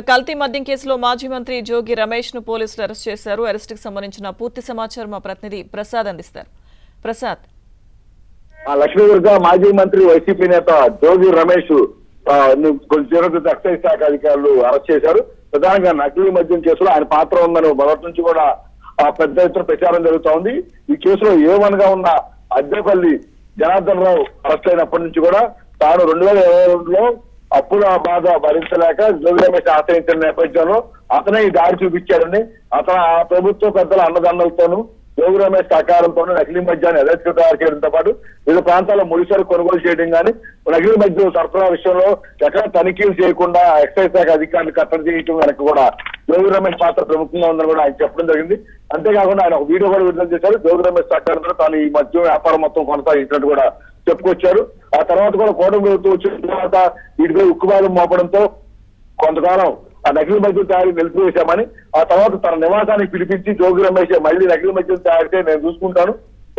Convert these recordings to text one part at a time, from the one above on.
కల్తీ మద్యం కేసులో మాజీ మంత్రి జోగి రమేష్ ను పోలీసులు అరెస్ట్ చేశారు. అరెస్ట్ కి సంబంధించిన పూర్తి సమాచారం మా ప్రతినిధి ప్రసాద్ అందిస్తారు. ప్రసాద్, లక్ష్మీదుర్గ మాజీ మంత్రి వైసీపీ నేత జోగి రమేష్ కొంచెం ఎక్సైజ్ శాఖ అధికారులు అరెస్ట్ చేశారు. ప్రధానంగా నకిలీ మద్యం కేసులో ఆయన పాత్ర ఉందని మొదటి నుంచి కూడా పెద్ద ఎత్తున ప్రచారం జరుగుతోంది. ఈ కేసులో ఏమనగా ఉన్న అద్దెపల్లి జనార్దన్ రావు అరెస్ట్ అయినప్పటి నుంచి కూడా తాను 2022లో అప్పుల బాధ భరించలేక జోగి రమేష్ ఆశ్రయించిన నేపథ్యంలో అతనే ఈ దారి చూపించాడని, అతను ఆ ప్రభుత్వ పెద్దల అన్నదండలతోనూ జోగి రమేష్ సహకారంతోనూ నకిలీ మద్యాన్ని యథేచ్ఛగా తయారు చేయడంతో పాటు వివిధ ప్రాంతాల్లో ముడిసరు కొనుగోలు చేయడం కానీ, నకిలీ మద్యం సరఫరా విషయంలో ఎక్కడ తనిఖీలు చేయకుండా ఎక్సైజ్ శాఖ అధికారులు కట్టడి చేయడం వెనక కూడా జోగి రమేష్ పాత్ర ప్రముఖంగా ఉందని కూడా ఆయన చెప్పడం జరిగింది. అంతేకాకుండా ఆయన ఒక వీడియో కూడా విడుదల చేశారు. జోగి రమేష్ సహకారంతో తాను ఈ మద్యం వ్యాపారం మొత్తం కొనసాగించినట్టు కూడా చెప్పుకొచ్చారు. ఆ తర్వాత కూడా కూటమి ప్రభుత్వం వచ్చిన తర్వాత వీటిపై ఉక్కుబాదం మోపడంతో కొంతకాలం ఆ నకిలీ మద్యం తయారీ నిలిపివేశామని, ఆ తర్వాత తన నివాసానికి పిలిపించి జోగి రమేష్ మళ్ళీ నకిలీ మద్యం తయారితే నేను చూసుకుంటాను,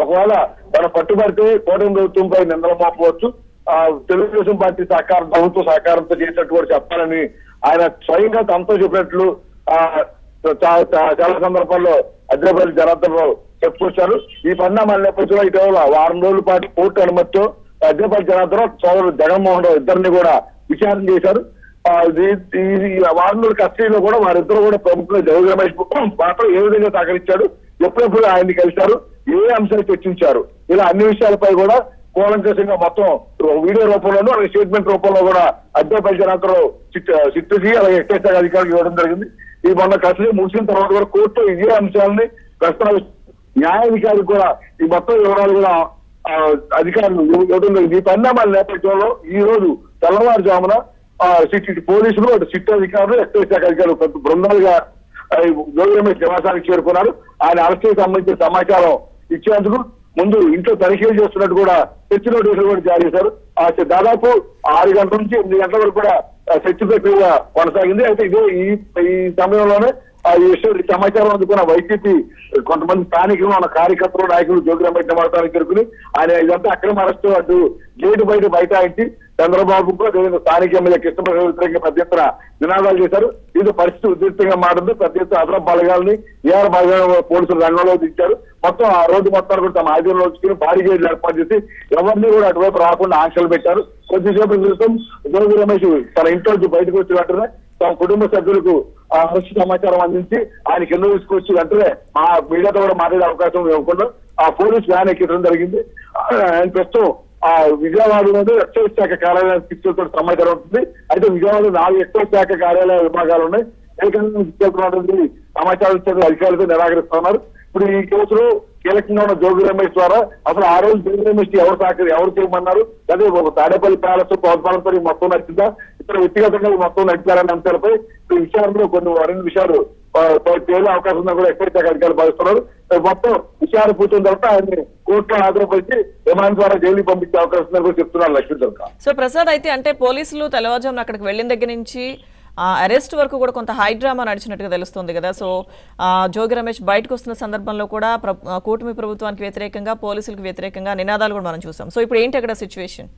ఒకవేళ తన పట్టుబడితే కూటమి ప్రభుత్వంపై నిందలు మోపవచ్చు, తెలుగుదేశం పార్టీ సహకారం ప్రభుత్వ సహకారంతో చేసినట్టు కూడా చెప్పాలని ఆయన స్వయంగా తనతో చెప్పినట్లు చాలా సందర్భాల్లో అద్దెపల్లి జనార్దన్ రావు చెప్పుకొచ్చారు. ఈ పరిణామాల నేపథ్యంలో ఇటీవల వారం రోజుల పాటు కోర్టు అనుమతితో అద్దెపల్లి జనార్దన్ రావు సోదరుడు జగన్మోహన్ రావు ఇద్దరిని కూడా విచారణ చేశారు. వారం రోజుల కస్టడీలో కూడా వారిద్దరు కూడా ప్రముఖులు జోగి రమేష్ పాత్ర ఏ విధంగా సహకరించాడు, ఎప్పుడెప్పుడు ఆయన్ని కలిశారు, ఏ అంశాలు చర్చించారు, ఇలా అన్ని విషయాలపై కూడా కూలంకషంగా మొత్తం వీడియో రూపంలోనూ అలాగే స్టేట్మెంట్ రూపంలో కూడా అద్దెపల్లి జనార్దన్ రావు చిట్టుజీ అలాగే ఎక్సైజ్ శాఖ అధికారులకు ఇవ్వడం జరిగింది. ఈ మొన్న కస్టడీ ముగిసిన తర్వాత కూడా కోర్టు ఇదే అంశాలని ప్రస్తావించారు. న్యాయాధికారులు కూడా ఈ మొత్తం వివరాలు కూడా అధికారులు ఇవ్వడం జరిగింది. ఈ పరిణామాల నేపథ్యంలో ఈ రోజు తెల్లవారుజామున పోలీసులు అటు సిట్ అధికారులు ఎక్సైజ్ శాఖ అధికారులు పెద్ద బృందాలుగా జోగి రమేష్ నివాసానికి చేరుకున్నారు. ఆయన అరెస్టుకు సంబంధించిన సమాచారం ఇచ్చేందుకు ముందు ఇంట్లో తనిఖీలు చేస్తున్నట్టు కూడా సెర్చ్ నోటీసులు కూడా జారీ చేశారు. దాదాపు 6 గంటల నుంచి 8 గంటల వరకు కూడా సెర్చ్ ప్రక్రియ కొనసాగింది. అయితే ఇదే ఈ సమయంలోనే ఈ విషయం సమాచారం అందుకున్న వైసీపీ కొంతమంది స్థానికులు ఉన్న కార్యకర్తలు నాయకులు జోగి రమేష్ నివాసానికి చేరుకుని ఆయన ఇదంతా అక్రమ అరెస్టు అడ్డు గేటు బైఠాయించి చంద్రబాబుకు అదేవిధంగా స్థానిక ఎమ్మెల్యే కృష్ణప్రసాద్ వ్యతిరేకంగా పెద్ద ఎత్తున నినాదాలు చేశారు. ఇది పరిస్థితి ఉద్రిక్తంగా మారింది. పెద్ద ఎత్తున అదనపు బలగాలని ఏఆర్ బలగాల పోలీసులు రంగంలో దించారు. మొత్తం ఆ రోడ్డు మొత్తాన్ని కూడా తమ ఆధీనంలో ఉంచుకుని భారీ గేట్లు ఏర్పాటు చేసి ఎవరిని కూడా అటువైపు రాకుండా ఆంక్షలు పెట్టారు. కొద్దిసేపటి క్రితం జోగి రమేష్ తన ఇంట్లో నుంచి బయటకు వచ్చి వెంటనే తమ కుటుంబ సభ్యులకు అరెస్ట్ సమాచారం అందించి ఆయన కింద తీసుకొచ్చి వెంటనే ఆ మీడియాతో కూడా మాట్లాడే అవకాశం ఇవ్వకుండా ఆ పోలీస్ వ్యాన్ ఎక్కించడం జరిగింది. ఆయన ప్రస్తుతం ఆ విజయవాడలోనే ఎక్సైజ్ శాఖ కార్యాలయానికి తీసుకెళ్తున్న సమాచారం ఉంటుంది. అయితే విజయవాడలో 4 ఎక్సైజ్ శాఖ కార్యాలయ విభాగాలు ఉన్నాయి. ఏకంగా తీసుకెళ్తున్నటువంటి సమాచారం ఇచ్చే అధికారులతో నిరాకరిస్తున్నారు. ఇప్పుడు ఈ కేసులో కీలకంగా ఉన్న జోగి రమేష్ ద్వారా అసలు ఆ రోజు జోగి రమేష్ ఎవరు చేయమన్నారు, అదే ఒక తాడేపల్లి ప్యాలెస్ ప్రోత్సాహంతో మొత్తం నచ్చిందా, ఇతర వ్యక్తిగతంగా మొత్తం నడిపారనే అంశాలపై విచారణలో కొన్ని మరిన్ని విషయాలు తేలే అవకాశం ఉందని కూడా ఎక్సైజ్ శాఖ అధికారులు భావిస్తున్నారు. మొత్తం విచారణ పూర్తయిన తర్వాత ఆయన్ని కోర్టులో హాజరుపరిచి విమానం ద్వారా జైలుకి పంపించే అవకాశం ఉందని కూడా చెప్తున్నారు లక్ష్మీదుర్గ. సో ప్రసాద్, అయితే అంటే పోలీసులు తెల్లవారుజామున అక్కడికి వెళ్ళిన దగ్గర నుంచి అరెస్ట్ వరకు కూడా కొంత హైడ్రామా నడిచినట్టుగా తెలుస్తుంది కదా. సో జోగి రమేష్ బయటకు వస్తున్న సందర్భంలో కూడా కూటమి ప్రభుత్వానికి వ్యతిరేకంగా పోలీసులకు వ్యతిరేకంగా నినాదాలు కూడా మనం చూసాం. సో ఇప్పుడు ఏంటి అక్కడ సిచ్యువేషన్?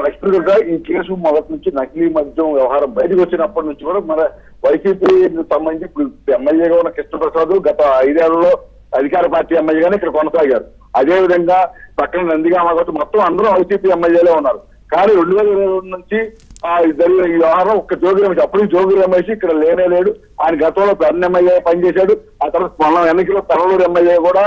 లక్ష్మీదుర్గ, ఈ కేసు మొదటి నుంచి నకిలీ మద్యం వ్యవహారం బయటకు వచ్చినప్పటి నుంచి కూడా మన వైసీపీ సంబంధించి ఇప్పుడు ఎమ్మెల్యేగా ఉన్న కృష్ణప్రసాద్ గత 5 ఏళ్లలో అధికార పార్టీ ఎమ్మెల్యేగానే ఇక్కడ కొనసాగారు. అదే విధంగా పక్కన నందిగామ మొత్తం అందరూ వైసీపీ ఎమ్మెల్యేలే ఉన్నారు. కానీ 2022 నుంచి జరిగిన ఈ వ్యవహారం ఒక్క జోగి రమేష్, అప్పుడు జోగి రమేష్ ఇక్కడ లేడు. ఆయన గతంలో పెద్ద ఎమ్మెల్యే పనిచేశాడు. ఆ తర్వాత మన ఎన్నికల్లో తలలూరు ఎమ్మెల్యే కూడా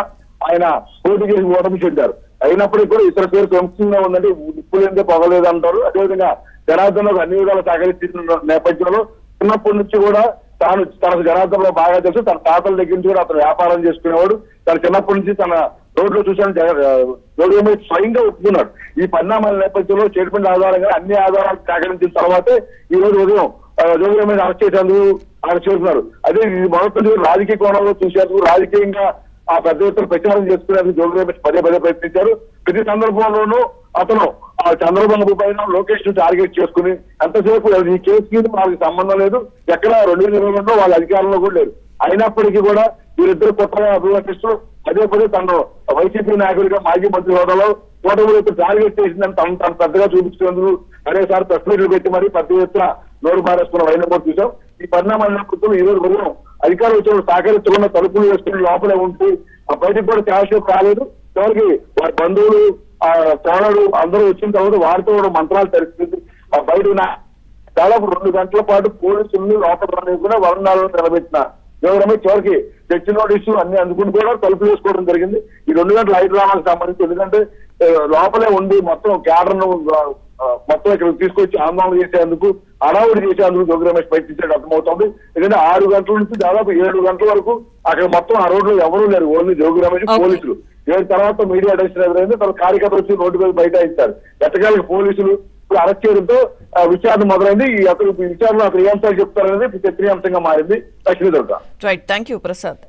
ఆయన పోటీ చేసి ఓటమి చెందారు. అయినప్పటికీ కూడా ఇతర పేరు ప్రముఖంగా ఉందంటే ఉప్పు లేదే పొగలేదు అంటారు. అదేవిధంగా జనార్దన్ అన్ని విధాలు సహకరిస్తున్న నేపథ్యంలో చిన్నప్పటి నుంచి కూడా తనకు జనార్దన్లో బాగా తెలుసు. తన తాతల దగ్గర నుంచి కూడా అతను వ్యాపారం చేసుకునేవాడు. తన చిన్నప్పటి నుంచి తన రోడ్లో చూశాను జోగి రమేష్ స్వయంగా ఒప్పుకున్నాడు. ఈ పరిణామాల నేపథ్యంలో స్టేట్మెంట్ ఆధారంగా అన్ని ఆధారాలు సేకరించిన తర్వాతే ఈ రోజు ఉదయం జోగి రమేష్ అరెస్ట్ చేసేందుకు ఆయన చేస్తున్నారు. అదే ఈ మొదటి రాజకీయ కోణంలో చూసేందుకు రాజకీయంగా ఆ పెద్ద ఎత్తున ప్రచారం చేసుకునేందుకు జోగి రమేష్ పదే ప్రయత్నించారు. ప్రతి సందర్భంలోనూ అతను చంద్రబాబు పైన లోకేష్ ను టార్గెట్ చేసుకుని ఎంతసేపు ఈ కేసుకి వాళ్ళకి సంబంధం లేదు, ఎక్కడ 2022లో వాళ్ళ అధికారంలో కూడా లేదు. అయినప్పటికీ కూడా వీరిద్దరు కొత్తగా అభివర్తిస్తూ పదే తను వైసీపీ నాయకుడిగా మాజీ మంత్రి హోదాలో కూటమి టార్గెట్ చేసిందని తను పెద్దగా చూపించేందుకు అనేసారి ప్రెస్ మీట్లు పెట్టి మరి పెద్ద ఎత్తున నోరు మారేసుకున్న వైన కూడా చూసాం. ఈ పరిణామాల నేపథ్యంలో ఈ రోజు ఉదయం అధికారులు వచ్చిన సహకరించకుండా తలుపులు వేసుకుని లోపలే ఉంటూ ఆ బయటకు కూడా క్యాష్ రాలేదు. చివరికి వారి బంధువులు ఆ తోడలు అందరూ వచ్చిన తర్వాత వారితో కూడా మంత్రాలు పరిస్థితి ఆ బయట దాదాపు 2 గంటల పాటు పోలీసులు లోపల కూడా వరండాలను నిలబెట్టిన జోగి రమేష్ చివరికి చర్చ నోటీసు అన్ని అందుకుని కూడా తలుపులు వేసుకోవడం జరిగింది. ఈ 2 గంటల హైడ్రామాకు సంబంధించి ఎందుకంటే లోపలే ఉండి మొత్తం క్యాడర్ ను మొత్తం ఇక్కడ తీసుకొచ్చి ఆందోళన చేసేందుకు అడావుడి చేసేందుకు జోగి రమేష్ ప్రయత్నించాడు అర్థమవుతుంది. ఎందుకంటే 6 గంటల నుంచి దాదాపు 7 గంటల వరకు అక్కడ మొత్తం ఆ రోడ్లో ఎవరూ లేరు, ఓన్లీ జోగి రమేష్ పోలీసులు. 7 తర్వాత మీడియా అటెన్షన్ ఎదురైంది. తన కార్యకర్తలు వచ్చి రోడ్డు మీద బైఠాయించారు. ఎట్టకాలకి పోలీసులు అరెస్ట్ చేయడంతో విచారణ మొదలైంది. ఈ విచారణ అతను ఏ అంశాలు చెప్తారనేది చర్చనీయాంశంగా మారింది. Lakshmi Durga. Right, thank you Prasad.